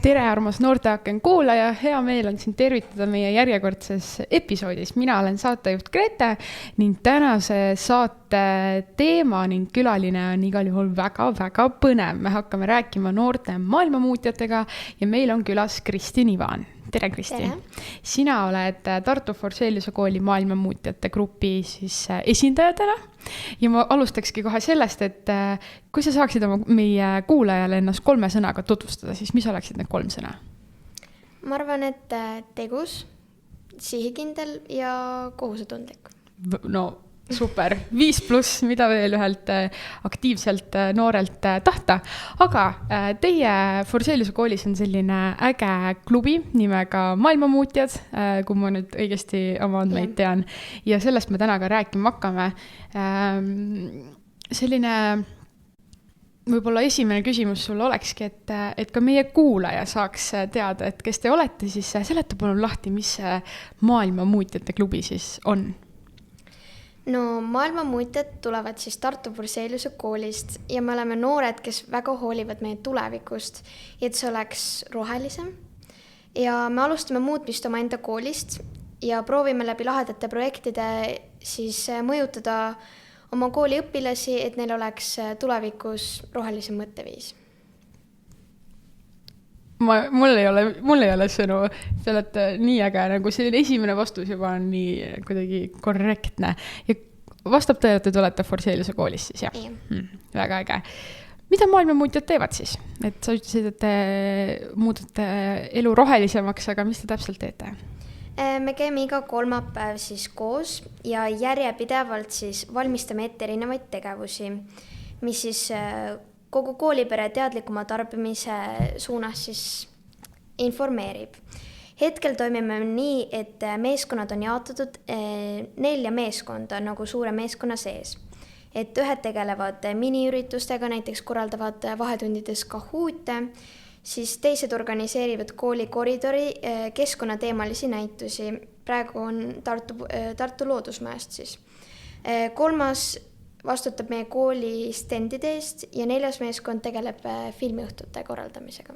Tere, armas Noorteaken kuulaja, hea meel on sind tervitada meie järjekordses episoodis. Mina olen saatejuht Grete ning tänase saate teema ning külaline on igal juhul väga põnev. Me hakkame rääkima noorte maailmamuutjatega ja meil on külas Kristi Nivan. Tere, Kristi. Tere. Sina oled Tartu Forseliuse kooli maailmamuutjate grupi esindajatena ja ma alustakski kohe sellest, et kui sa saaksid meie kuulajale ennast 3 sõnaga tutvustada, siis mis oleksid need 3 sõna? Ma arvan, et tegus, sihikindel ja kohusetundlik. No super, 5+, mida veel ühelt aktiivselt noorelt tahta. Aga teie Forseliuse koolis on selline äge klubi nimega Maailmamuutjad, kui ma nüüd õigesti oma andmeid tean. Ja sellest me täna ka rääkima hakkame. Selline võib-olla esimene küsimus sul olekski, et ka meie kuulaja saaks teada, et kes te olete, siis seleta palun lahti, mis Maailmamuutjate klubi siis on. No maailmamuutjad tulevad siis Tartu Forseliuse koolist ja me oleme noored, kes väga hoolivad meie tulevikust, et see oleks rohelisem. Ja me alustame muutmist oma enda koolist ja proovime läbi lahedate projektide siis mõjutada oma kooli õpilasi, et neil oleks tulevikus rohelisem mõtteviis. Mul ei ole sõnu, sa oled nii äge, nagu selline esimene vastus juba on nii kuidagi korrektne. Ja vastab tõele, et te olete Forseliuse koolis siis, jah? Väga äge. Mida maailmamuutjad teevad siis? Et sa ütlesid, et te muudate elu rohelisemaks, aga mis te täpselt teete? Me käime iga kolmapäev siis koos ja järjepidevalt siis valmistame ette erinevaid tegevusi, mis siis kogu koolipere teadlikuma tarbimise suunas siis informeerib. Hetkel toimime nii, et meeskonnad on jaotatud 4 meeskonda nagu suure meeskonna sees. Et ühed tegelevad miniüritustega, näiteks korraldavad vahetundides kahuute, siis teised organiseerivad kooli koridori keskkonnateemalisi näitusi. Praegu on Tartu Loodusmäest siis. 3. vastutab meie kooli stendide eest ja 4. meeskond tegeleb filmiõhtute korraldamisega.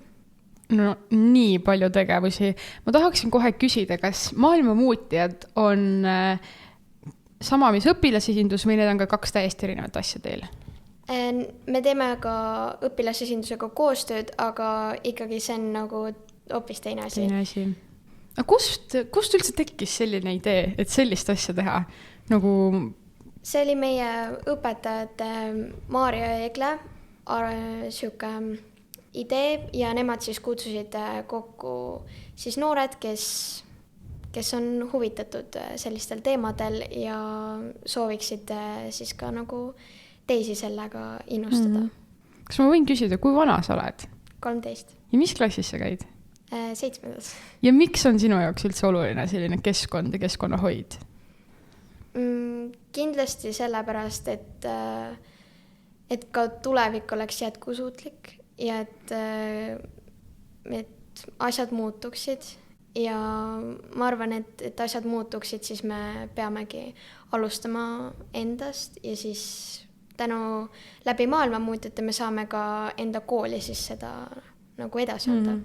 No nii palju tegevusi. Ma tahaksin kohe küsida, kas maailmamuutjad on sama, mis õpilasesindus või need on ka 2 täiesti erinevat asja teil? Me teeme ka õpilasesindusega koostööd, aga ikkagi see on nagu hoopis teine asi. Aga kust üldse tekkis selline idee, et sellist asja teha? See oli meie õpetajate Maarja ja Egle siuke idee ja nemad siis kutsusid kokku siis noored, kes on huvitatud sellistel teemadel ja sooviksid siis ka nagu teisi sellega innustada. Kas ma võin küsida, kui vana sa oled? 13. Ja mis klassis sa käid? 7. Ja miks on sinu jaoks üldse oluline selline keskkond ja keskkonnahoid? Kindlasti sellepärast, et ka tulevik oleks jätkusuutlik ja et asjad muutuksid ja ma arvan, et asjad muutuksid, siis me peamegi alustama endast ja siis tänu läbi maailmamuutjate me saame ka enda kooli siis seda nagu edasi anda.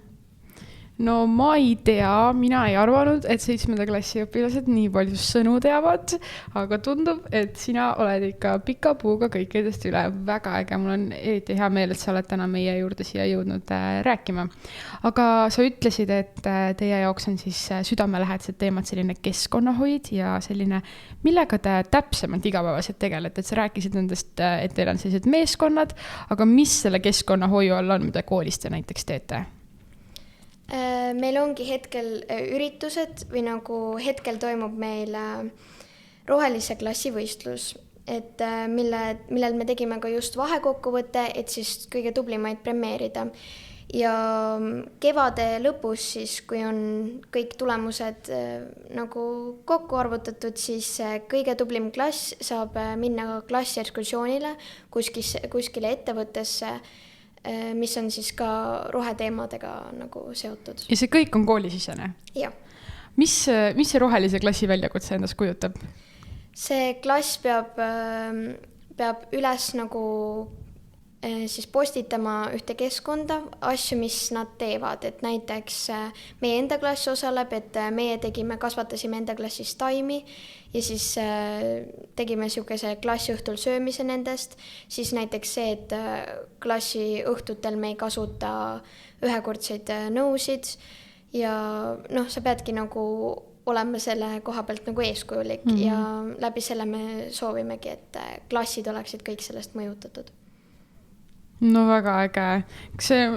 No ma ei tea, mina ei arvanud, et 7. klassi õpilased nii palju sõnu teavad, aga tundub, et sina oled ikka pika puuga kõikidest üle. Väga äge, mul on eriti hea meel, et sa oled täna meie juurde siia jõudnud rääkima. Aga sa ütlesid, et teie jaoks on siis südamelähedased teemad selline keskkonnahoid ja selline, millega te täpsemalt igapäevaselt tegelete, et sa rääkisid nendest, et teil on sellised meeskonnad, aga mis selle keskkonnahoiu all on, mida koolis te näiteks teete? Meil ongi hetkel üritused või nagu hetkel toimub meil rohelise klassi võistlus, et millel me tegime ka just vahekokkuvõtte, et siis kõige tublimaid premeerida. Ja kevade lõpus siis, kui on kõik tulemused nagu kokku arvutatud, siis kõige tublim klass saab minna klassi ekskursioonile kuskile ettevõttesse, mis on siis ka roheteemadega nagu seotud. Ja see kõik on koolisisene? Jah. Mis see rohelise klassi väljakutse endas kujutab? See klass peab üles nagu siis postitama ühte keskkonda asju, mis nad teevad, et näiteks meie enda klass osaleb, et meie kasvatasime enda klassis taimi ja siis tegime niisuguse klassiõhtul söömise nendest, siis näiteks see, et klassi õhtutel me ei kasuta ühekordseid nõusid ja noh, sa peadki nagu olema selle koha pealt nagu eeskujulik ja läbi selle me soovimegi, et klassid oleksid kõik sellest mõjutatud. No väga äge. Kas see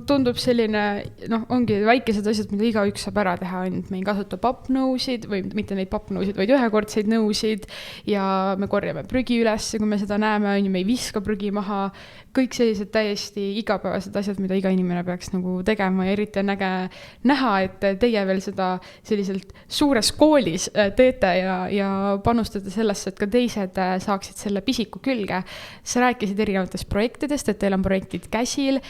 tundub selline, ongi väikesed asjad, mida igaüks saab ära teha, ainult me ei kasuta pappnõusid või mitte neid pappnõusid, vaid ühekordseid nõusid ja me korjame prügi üles, kui me seda näeme, me ei viska prügi maha. Kõik sellised täiesti igapäevased asjad, mida iga inimene peaks nagu tegema ja eriti on äge näha, et teie veel seda selliselt suures koolis teete ja panustate sellesse, et ka teised saaksid selle pisiku külge. Sa rääkisid erinevatest projektidest, et teil on projektid käsil.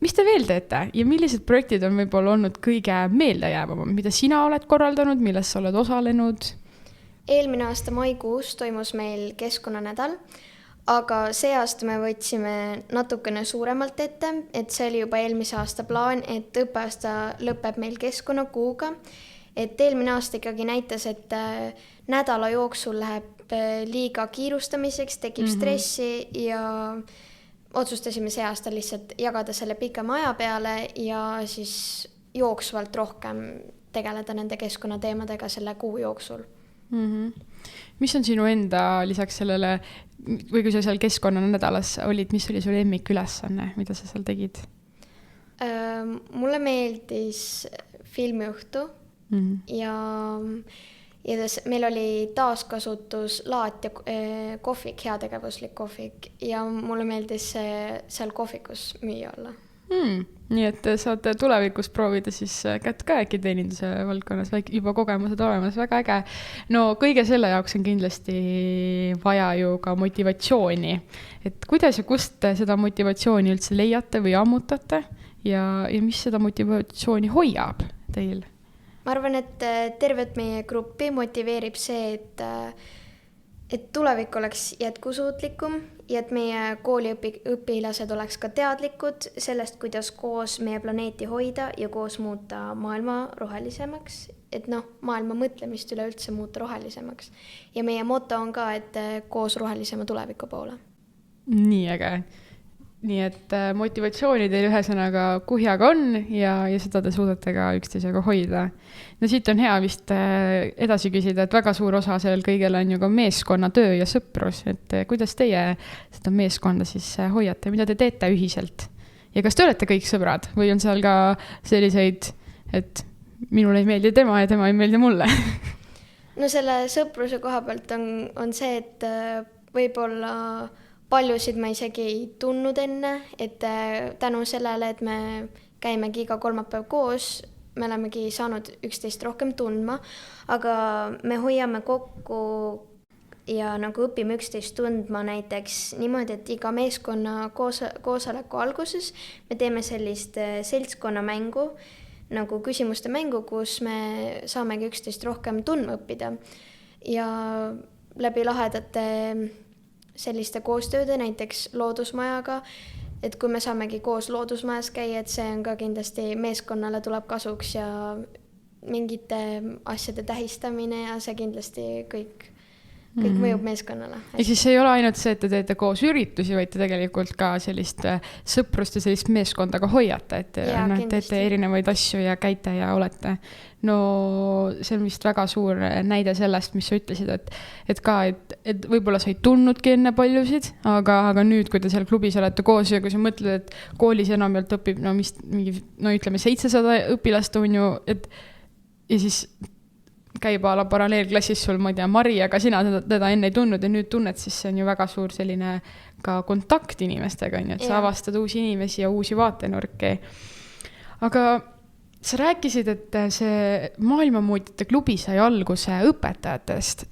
Mis te veel teete ja millised projektid on võib-olla olnud kõige meeldejäävamad, mida sina oled korraldanud, milles sa oled osalenud? Eelmine aasta maikuus toimus meil keskkonnanädal, aga see aasta me võtsime natukene suuremalt ette, et see oli juba eelmise aasta plaan, et õppeaasta lõpeb meil keskkonnakuuga. Et eelmine aasta ikkagi näitas, et nädala jooksul läheb liiga kiirustamiseks, tekib stressi ja otsustasime see aasta lihtsalt jagada selle pikema aja peale ja siis jooksvalt rohkem tegeleda nende keskkonnateemadega selle kuu jooksul. Mis on sinu enda lisaks sellele, või kui sa seal keskkonnanädalas olid, mis oli su lemmikülesanne, mida sa seal tegid? Mulle meeldis filmiõhtu ja meil oli taaskasutuslaat ja kohvik, heategevuslik kohvik ja mulle meeldis seal kohvikus müüa olla. Nii et saate tulevikus proovida siis kätt ka äkki teeninduse valdkonnas, juba kogemused olemas, väga äge. No kõige selle jaoks on kindlasti vaja ju ka motivatsiooni. Et kuidas ja kust seda motivatsiooni üldse leiate või ammutate ja mis seda motivatsiooni hoiab teil? Ma arvan, et tervet meie gruppi motiveerib see, et tulevik oleks jätkusuutlikum ja et meie kooliõpilased oleks ka teadlikud sellest, kuidas koos meie planeeti hoida ja koos muuta maailma rohelisemaks. Et maailma mõtlemist üleüldse muuta rohelisemaks. Ja meie moto on ka, et koos rohelisema tuleviku poole. Nii äge. Nii et motivatsiooni teil ühesõnaga kuhjaga on ja seda te suudate ka üksteisega hoida. No siit on hea vist edasi küsida, et väga suur osa sellel kõigel on ju ka meeskonnatöö ja sõprus, et kuidas teie seda meeskonda siis hoiate, mida te teete ühiselt? Ja kas te olete kõik sõbrad või on seal ka selliseid, et minule ei meeldi tema ja tema ei meeldi mulle? No selle sõpruse koha pealt on see, et võib-olla paljusid ma isegi ei tundnud enne, et tänu sellele, et me käimegi iga kolmapäev koos, me olemegi saanud üksteist rohkem tundma, aga me hoiame kokku ja nagu õpime üksteist tundma näiteks niimoodi, et iga meeskonna koosoleku alguses me teeme sellist seltskonnamängu, nagu küsimuste mängu, kus me saamegi üksteist rohkem tundma õppida ja läbi lahedate selliste koostööde, näiteks loodusmajaga, et kui me saamegi koos loodusmajas käia, et see on ka kindlasti meeskonnale tuleb kasuks ja mingite asjade tähistamine ja see kindlasti kõik mõjub meeskonnale. Ja siis ei ole ainult see, et te teete koos üritusi, vaid te tegelikult ka sellist sõprust ja sellist meeskonda ka hoiate, et teete erinevaid asju ja käite ja olete. No see on vist väga suur näide sellest, mis sa ütlesid, et võib-olla sa ei tundnudki enne paljusid, aga nüüd, kui te seal klubis olete koos ja kui sa mõtled, et koolis enamjaolt õpib ütleme 700 õpilast on ju, ja siis käib ala paralleelklassis sul, ma ei tea, Mari, aga sina teda enne ei tundnud ja nüüd tunned, siis see on ju väga suur selline ka kontakt inimestega, et sa avastad uusi inimesi ja uusi vaatenurki. Aga sa rääkisid, et see maailmamuutjate klubi sai alguse õpetajatest.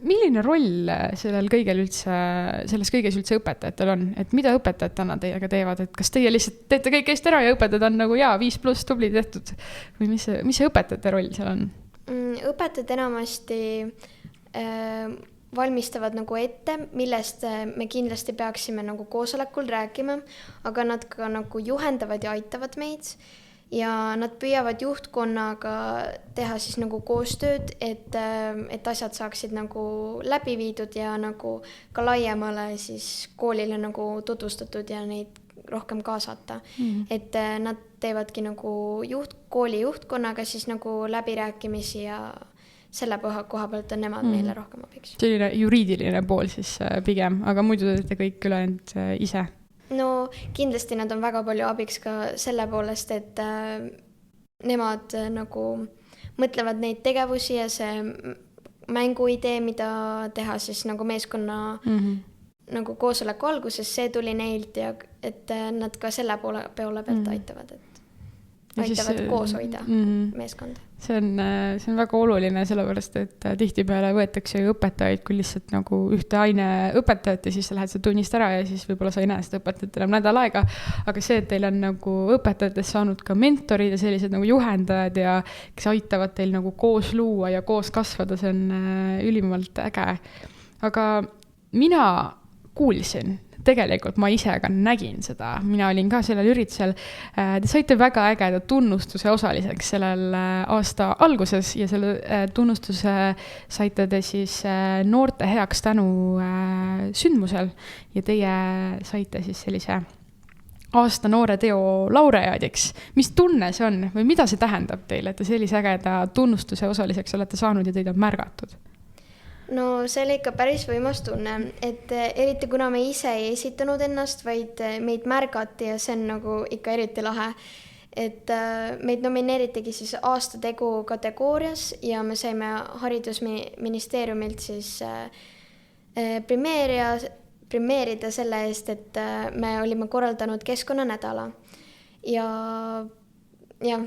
Milline roll selles kõiges üldse õpetajatel on? Et mida õpetajad täna teiega teevad? Et kas teie lihtsalt teete kõik eest ära ja õpetajad on nagu 5+ tubli tehtud? Või mis see õpetajate roll seal on? Õpetajad enamasti valmistavad nagu ette, millest me kindlasti peaksime nagu koosolekul rääkima, aga nad ka nagu juhendavad ja aitavad meid ja nad püüavad juhtkonnaga teha siis nagu koostööd, et asjad saaksid nagu läbi viidud ja nagu ka laiemale siis koolile nagu tutvustatud ja neid rohkem kaasata. Et nad teevadki nagu kooli juhtkonnaga siis nagu läbirääkimisi ja selle koha pealt on nemad meile rohkem abiks. Selline juriidiline pool siis pigem, aga muidu teete kõik ülejäänud ise? No kindlasti nad on väga palju abiks ka selle poolest, et nemad nagu mõtlevad neid tegevusi ja see mänguidee, mida teha siis nagu meeskonna nagu koosoleku alguses, see tuli neilt ja et nad ka selle poole pealt aitavad, et aitavad koos hoida meeskonda. See on väga oluline, sellepärast, et tihtipeale võetakse ju õpetajaid kui lihtsalt nagu ühte aine õpetajat ja siis sa lähed seda tunnist ära ja siis võib-olla sa ei näe seda õpetajat enam nädal aega, aga see, et teil on nagu õpetajatest saanud ka mentorid ja sellised nagu juhendajad ja kes aitavad teil nagu koos luua ja koos kasvada, see on ülimalt äge. Aga mina kuulsin, tegelikult ma ise ka nägin seda, mina olin ka sellel üritusel, te saite väga ägeda tunnustuse osaliseks sellel aasta alguses ja selle tunnustuse saite te siis noorte heaks tänu sündmusel ja teie saite siis sellise aasta noore teo laureaadiks. Mis tunne see on või mida see tähendab teile, et te sellise ägeda tunnustuse osaliseks olete saanud ja teid on märgatud? No see oli ikka päris võimas tunne, et eriti kuna me ise ei esitanud ennast, vaid meid märgati ja see on nagu ikka eriti lahe. Et meid nomineeritigi siis aastategu kategoorias ja me saime haridusministeeriumilt siis premeerida selle eest, et me olime korraldanud keskkonnanädala. Ja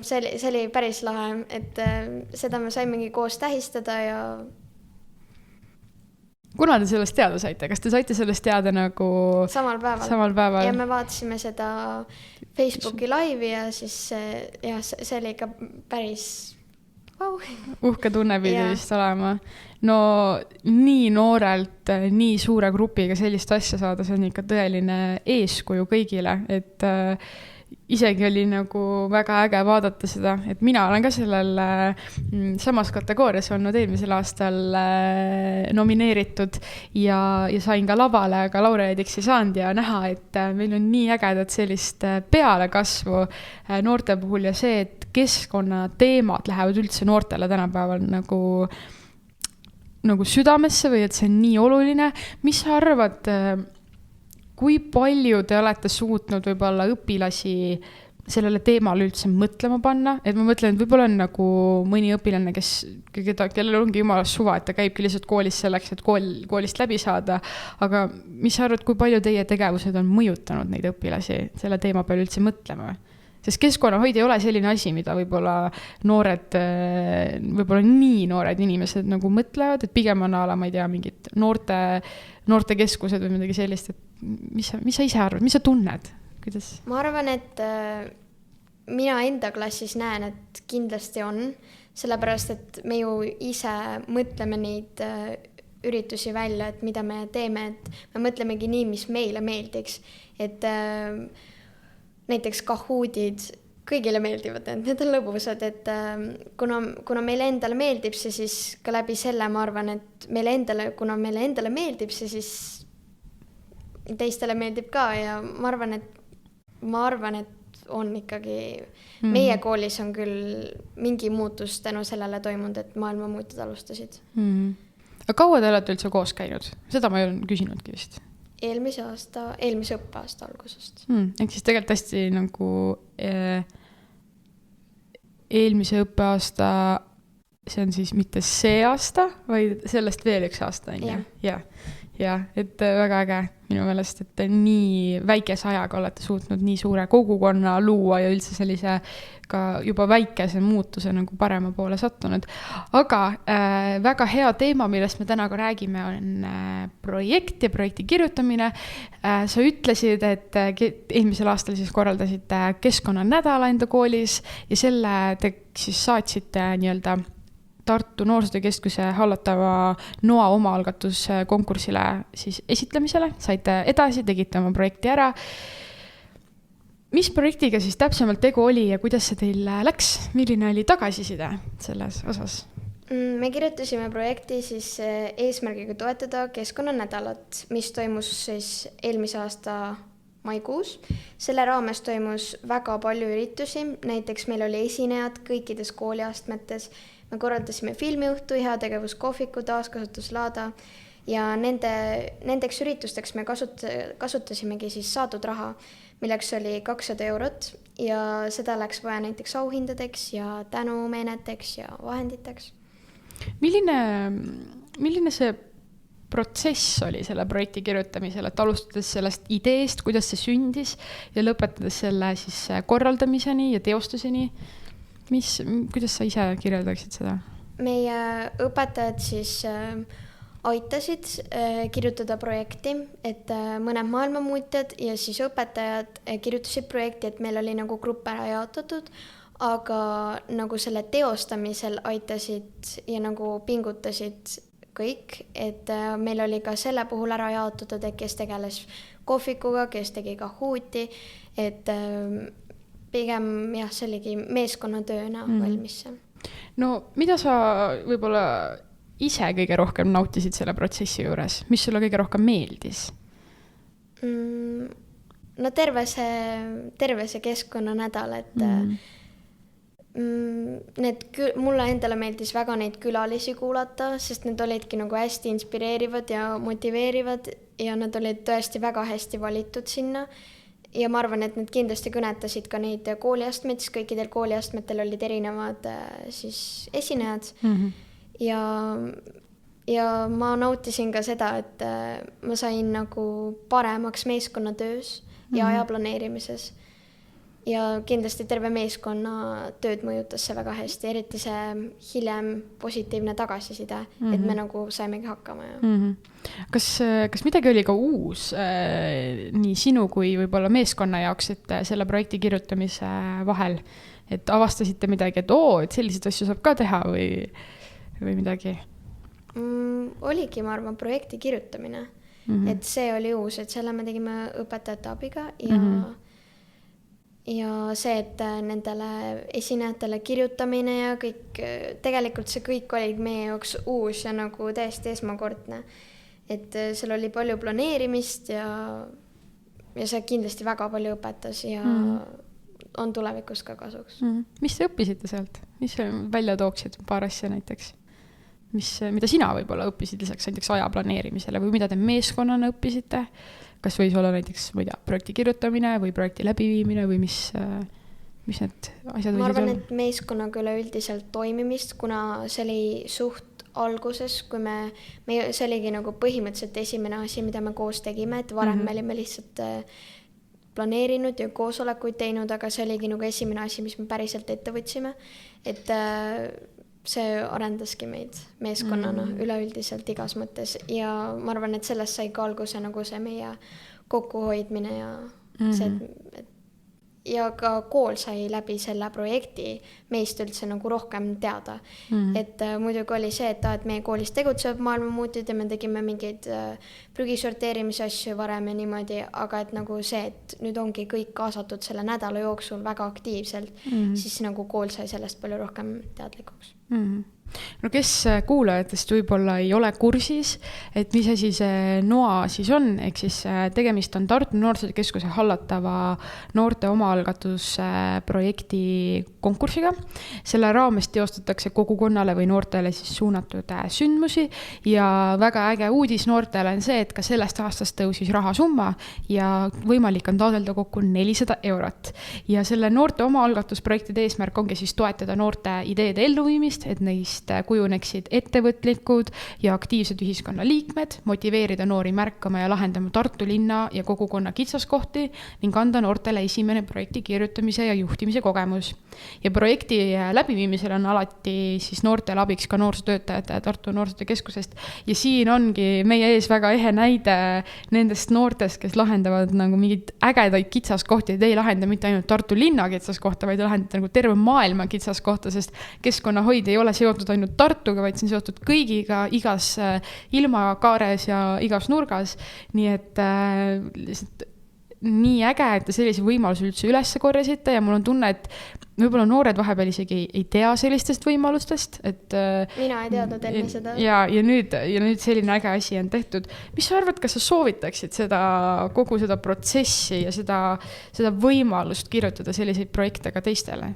see oli päris lahe, et seda me saimegi koos tähistada ja kuna te sellest teada saite? Kas te saite sellest teada nagu samal päeval? Ja me vaatasime seda Facebooki laivi ja siis see oli ikka päris uhke tunne pidi vist olema. No nii noorelt, nii suure grupiga sellist asja saada, see on ikka tõeline eeskuju kõigile, et isegi oli nagu väga äge vaadata seda, et mina olen ka sellel samas kategoorias olnud eelmisel aastal nomineeritud ja sain ka lavale, aga laureaadiks ei saanud ja näha, et meil on nii ägedat sellist pealekasvu noorte puhul ja see, et keskkonnateemad lähevad üldse noortele tänapäeval nagu südamesse või et see on nii oluline. Mis sa arvad, kui palju te olete suutnud võib-olla õpilasi sellele teemale üldse mõtlema panna? Et ma mõtlen, et võib-olla on nagu mõni õpilane, kellel ongi jumala suva, et ta käibki lihtsalt koolis selleks, et koolist läbi saada. Aga mis sa arvad, kui palju teie tegevused on mõjutanud neid õpilasi selle teema peale üldse mõtlema? Sest keskkonnahoid ei ole selline asi, mida võib-olla nii noored inimesed nagu mõtlevad, et pigem on ala, ma ei tea, mingid noorte keskused või midagi sellist, et mis sa ise arvad, mis sa tunned? Kuidas? Ma arvan, et mina enda klassis näen, et kindlasti on, sellepärast, et me ju ise mõtleme neid üritusi välja, et mida me teeme, et me mõtlemegi nii, mis meile meeldiks, et näiteks kahuudid, kõigile meeldivad, et need on lõbusad, et kuna meile endale meeldib see, siis ka läbi selle ma arvan, et kuna meile endale meeldib see, siis teistele meeldib ka ja ma arvan, et on ikkagi meie koolis on küll mingi muutus tänu sellele toimunud, et maailmamuutud alustasid. Aga kaua te olete üldse koos käinud? Seda ma ei ole küsinudki vist. Eelmise õppeaasta algusest. Ehk siis tegelikult hästi nagu eelmise õppeaasta, see on siis mitte see aasta, vaid sellest veel üks aasta. Ja, et väga äge minu meelest, et nii väikese ajaga olete suutnud nii suure kogukonna luua ja üldse sellise ka juba väikese muutuse nagu parema poole sattunud. Aga väga hea teema, millest me täna ka räägime, on projekt ja projekti kirjutamine. Sa ütlesid, et eelmisel aastal siis korraldasite keskkonnanädala enda koolis ja selle te siis saatsite nii-öelda Tartu Noorsootöökeskuse hallatava NOA omaalgatuskonkursile siis esitlemisele, saite edasi, tegite oma projekti ära. Mis projektiga siis täpsemalt tegu oli ja kuidas see teil läks? Milline oli tagasiside selles osas? Me kirjutasime projekti siis eesmärgiga toetada keskkonnanädalat, mis toimus siis eelmise aasta maikuus. Selle raames toimus väga palju üritusi, näiteks meil oli esinejad kõikides kooliastmetes. Me korraldasime filmiõhtu, heategevuskohviku, taaskasutuslaada ja nendeks üritusteks me kasutasimegi siis saadud raha, milleks oli 200 eurot ja seda läks vaja näiteks auhindadeks ja tänumeeneteks ja vahenditeks. Milline see protsess oli selle projekti kirjutamisel, et alustades sellest ideest, kuidas see sündis ja lõpetades selle siis korraldamiseni ja teostuseni? Kuidas sa ise kirjeldaksid seda? Meie õpetajad siis aitasid kirjutada projekti, et mõned maailmamuutjad ja siis õpetajad kirjutasid projekti, et meil oli nagu grupp ära jaotatud, aga nagu selle teostamisel aitasid ja nagu pingutasid kõik, et meil oli ka selle puhul ära jaotatud, et kes tegeles kohvikuga, kes tegi Kahooti, et pigem jah, see oligi meeskonnatööna valmis. No mida sa võib-olla ise kõige rohkem nautisid selle protsessi juures? Mis sulle kõige rohkem meeldis? No terve see keskkonnanädal, et mulle endale meeldis väga neid külalisi kuulata, sest need olidki nagu hästi inspireerivad ja motiveerivad ja nad olid tõesti väga hästi valitud sinna. Ja ma arvan, et need kindlasti kõnetasid ka neid kooliastmeid, siis kõikidel kooliastmetel olid erinevad siis esinejad. Ja ma nautisin ka seda, et ma sain nagu paremaks meeskonnatöös ja aja planeerimises. Ja kindlasti terve meeskonna tööd mõjutas see väga hästi, eriti see hiljem positiivne tagasiside, et me nagu saimegi hakkama. Kas midagi oli ka uus nii sinu kui võib-olla meeskonna jaoks, et selle projekti kirjutamise vahel, et avastasite midagi, et selliseid asju saab ka teha või midagi? Oligi, ma arvan, projekti kirjutamine. Et see oli uus, et selle me tegime õpetajate abiga ja see, et nendele esinejatele kirjutamine ja kõik, tegelikult see kõik oli meie jaoks uus ja nagu täiesti esmakordne. Et seal oli palju planeerimist ja see kindlasti väga palju õpetas ja on tulevikus ka kasuks. Mis te õppisite sealt? Mis välja tooksid paar asja näiteks? Mida sina võib-olla õppisid lisaks näiteks aja planeerimisele või mida te meeskonnana õppisite? Kas võis olla näiteks projekti kirjutamine või projekti läbiviimine või mis need asjad võisid olla? Ma arvan, et meeskonnaga üleüldiselt toimimist, kuna see oli suht alguses, kui see oligi nagu põhimõtteliselt esimene asi, mida me koos tegime, et varem me olime lihtsalt planeerinud ja koosolekuid teinud, aga see oligi nagu esimene asi, mis me päriselt ette võtsime, et see arendaski meid meeskonnana üleüldiselt igas mõttes ja ma arvan, et sellest sai ka alguse nagu see meie kokkuhoidmine ja see, ja ka kool sai läbi selle projekti meist üldse nagu rohkem teada. Et muidugi oli see, et meie koolis tegutseb maailmamuutjad ja me tegime mingeid prügisorteerimise asju varem ja niimoodi, aga et nagu see, et nüüd ongi kõik kaasatud selle nädala jooksul väga aktiivselt, siis nagu kool sai sellest palju rohkem teadlikuks. No kes kuulajatest võib-olla ei ole kursis, et mis asi see NOA siis on, ehk siis tegemist on Tartu Noorsootöökeskuse hallatava noorte omaalgatusprojekti konkursiga. Selle raames teostatakse kogukonnale või noortele siis suunatud sündmusi ja väga äge uudis noortele on see, et ka sellest aastast tõusis rahasumma ja võimalik on taotleda kokku 400 eurot. Ja selle noorte omaalgatusprojektide eesmärk ongi siis toetada noorte ideede elluviimist, et neist kujuneksid ettevõtlikud ja aktiivsed ühiskonna liikmed, motiveerida noori märkama ja lahendama Tartu linna ja kogukonna kitsaskohti ning anda noortele esimene projekti kirjutamise ja juhtimise kogemus. Ja projekti läbiviimisel on alati siis noortele abiks ka noorsootöötajate Tartu Noorsootöökeskusest ja siin ongi meie ees väga ehe näide nendest noortest, kes lahendavad nagu mingid ägedaid kitsaskohti, et ei lahenda mitte ainult Tartu linna kitsaskohta, vaid lahendada nagu terve maailma kitsaskohta, sest keskkonnahoid ei ole seotud seotud ainult Tartuga, vaid see on seotud kõigiga igas ilmakaares ja igas nurgas. Nii et lihtsalt nii äge, et te sellise võimaluse üldse üles korjasite ja mul on tunne, et võib-olla noored vahepeal isegi ei tea sellistest võimalustest, et mina ei teadnud enne seda. Ja nüüd selline äge asi on tehtud. Mis sa arvad, kas sa soovitaksid kogu seda protsessi ja seda võimalust kirjutada selliseid projekte ka teistele?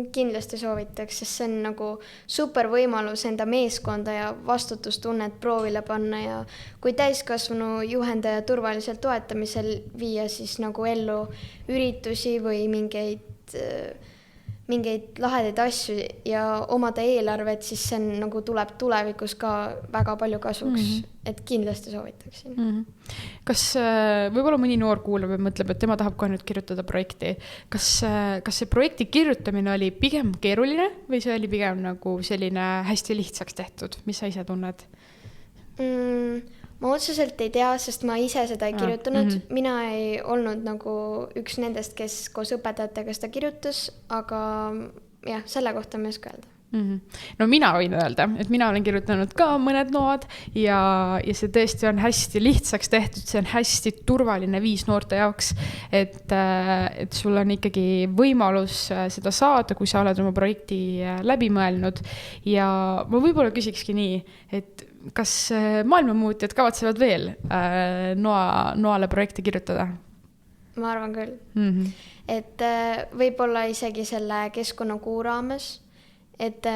Kindlasti soovitaks, sest see on nagu super võimalus enda meeskonda ja vastutustunnet proovile panna ja kui täiskasvanu juhendaja turvaliselt toetamisel viia siis nagu ellu üritusi või mingeid lahedaid asju ja omada eelarvet, siis see on, nagu tuleb tulevikus ka väga palju kasuks, et kindlasti soovitaksin. Kas võib-olla mõni noor kuulab ja mõtleb, et tema tahab ka nüüd kirjutada projekti. Kas see projekti kirjutamine oli pigem keeruline või see oli pigem nagu selline hästi lihtsaks tehtud? Mis sa ise tunned? Ma otseselt ei tea, sest ma ise seda ei kirjutanud. Mina ei olnud nagu üks nendest, kes koos õpetajatega seda kirjutas, aga jah, selle kohta ma ei oska öelda. No mina võin öelda, et mina olen kirjutanud ka mõned lood ja see tõesti on hästi lihtsaks tehtud, see on hästi turvaline viis noorte jaoks, et sul on ikkagi võimalus seda saada, kui sa oled oma projekti läbi mõelnud ja ma võib-olla küsikski nii, et kas maailmamuutjad kavatsevad veel Noale projekti kirjutada? Ma arvan küll. Et võib-olla isegi selle keskkonnakuu raames, et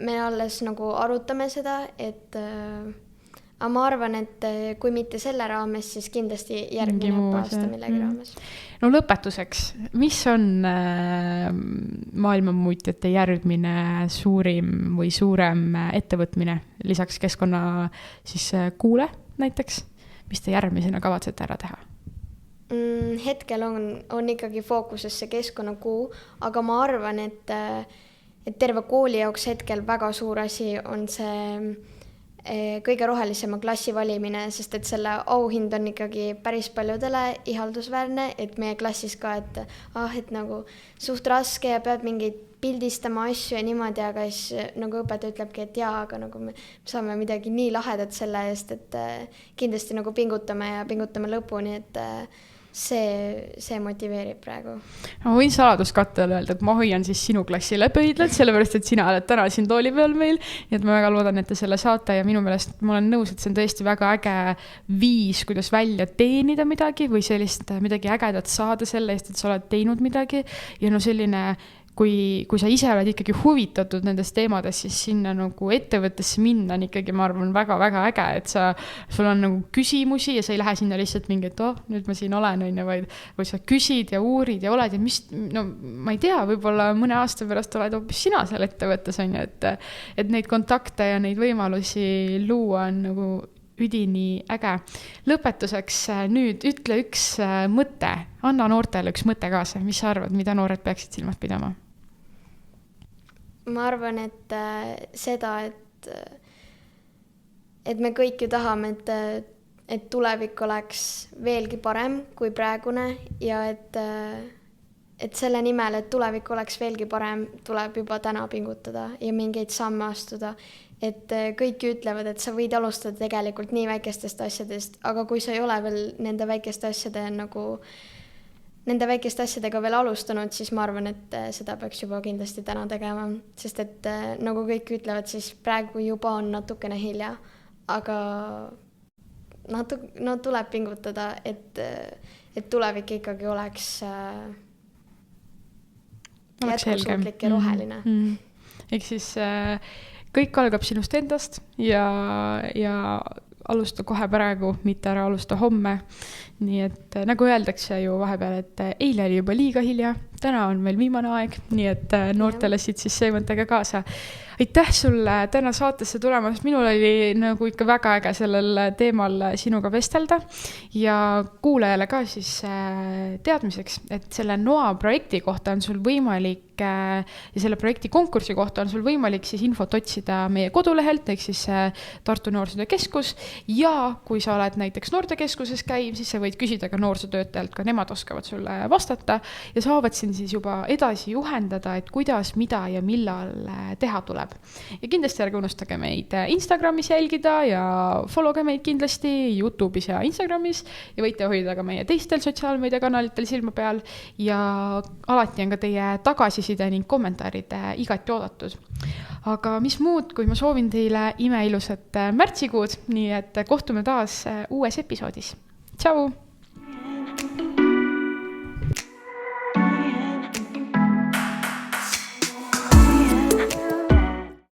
me alles nagu arutame seda, aga ma arvan, et kui mitte selle raames, siis kindlasti järgmine aasta millegi raames. No lõpetuseks, mis on maailmamuutjate järgmine suurim või suurem ettevõtmine lisaks keskkonna siis kuule näiteks? Mis te järgmisena kavatsete ära teha? Hetkel on ikkagi fookuses see keskkonnakuu, aga ma arvan, et terve kooli jaoks hetkel väga suur asi on see kõige rohelisema klassi valimine, sest et selle auhind on ikkagi päris paljudele ihaldusväärne, et meie klassis ka, et nagu suht raske ja pead mingeid pildistama asju ja niimoodi, aga siis nagu õpetaja ütlebki, et jaa, aga nagu me saame midagi nii lahedat selle eest, et kindlasti nagu pingutame ja pingutame lõpuni, et see motiveerib praegu. Ma võin saladuskattele öelda, et ma hoian siis sinu klassile pöidlad, sellepärast, et sina oled täna siin tooli peal meil, nii et ma väga loodan, et te selle saate ja minu meelest ma olen nõus, et see on tõesti väga äge viis, kuidas välja teenida midagi või sellist midagi ägedat saada selle eest, et sa oled teinud midagi ja no selline kui sa ise oled ikkagi huvitatud nendest teemadest, siis sinna nagu ettevõttesse minna on ikkagi, ma arvan, väga-väga äge, et sul on nagu küsimusi ja sa ei lähe sinna lihtsalt mingi, et nüüd ma siin olen, vaid sa küsid ja uurid ja oled ja ma ei tea, võib-olla mõne aasta pärast oled hoopis sina seal ettevõttes, et neid kontakte ja neid võimalusi luua on nagu üdini äge. Lõpetuseks nüüd ütle üks mõte, anna noortele üks mõte kaasa, mis sa arvad, mida noored peaksid silmas pidama? Ma arvan, et seda, et me kõik ju tahame, et tulevik oleks veelgi parem kui praegune ja et selle nimel, et tulevik oleks veelgi parem, tuleb juba täna pingutada ja mingeid samme astuda. Et kõik ütlevad, et sa võid alustada tegelikult nii väikestest asjadest, aga kui sa ei ole veel nende väikeste asjadega veel alustanud, siis ma arvan, et seda peaks juba kindlasti täna tegema, sest et nagu kõik ütlevad, siis praegu juba on natukene hilja, aga tuleb pingutada, et tulevik ikkagi oleks jätkusuutlik ja roheline. Ehk siis kõik algab sinust endast ja alusta kohe praegu, mitte ära alusta homme. Nii et nagu öeldakse ju vahepeal, et eile oli juba liiga hilja, täna on meil viimane aeg, nii et noortele siit siis see mõttega kaasa. Aitäh sulle täna saatesse tulemast, minul oli nagu ikka väga äge sellel teemal sinuga vestelda ja kuulajale ka siis teadmiseks, et selle NOA projekti kohta on sul võimalik ja selle projekti konkursi kohta on sul võimalik siis infot otsida meie kodulehelt, ehk siis Tartu Noorsootöö Keskus ja kui sa oled näiteks noortekeskuses käiv, siis sa võid küsida ka noorsootöötajalt, ka nemad oskavad sulle vastata ja saavad siin siis juba edasi juhendada, et kuidas, mida ja millal teha tuleb. tuleb. Ja kindlasti ärge unustage meid Instagramis jälgida ja followge meid kindlasti YouTube'is ja Instagramis ja võite hoida ka meie teistel sotsiaalmeediakanalitel silma peal ja alati on ka teie tagasiside ning kommentaarid igati oodatud. Aga mis muud, kui ma soovin teile imeilusat märtsikuud, nii et kohtume taas uues episoodis. Tšau!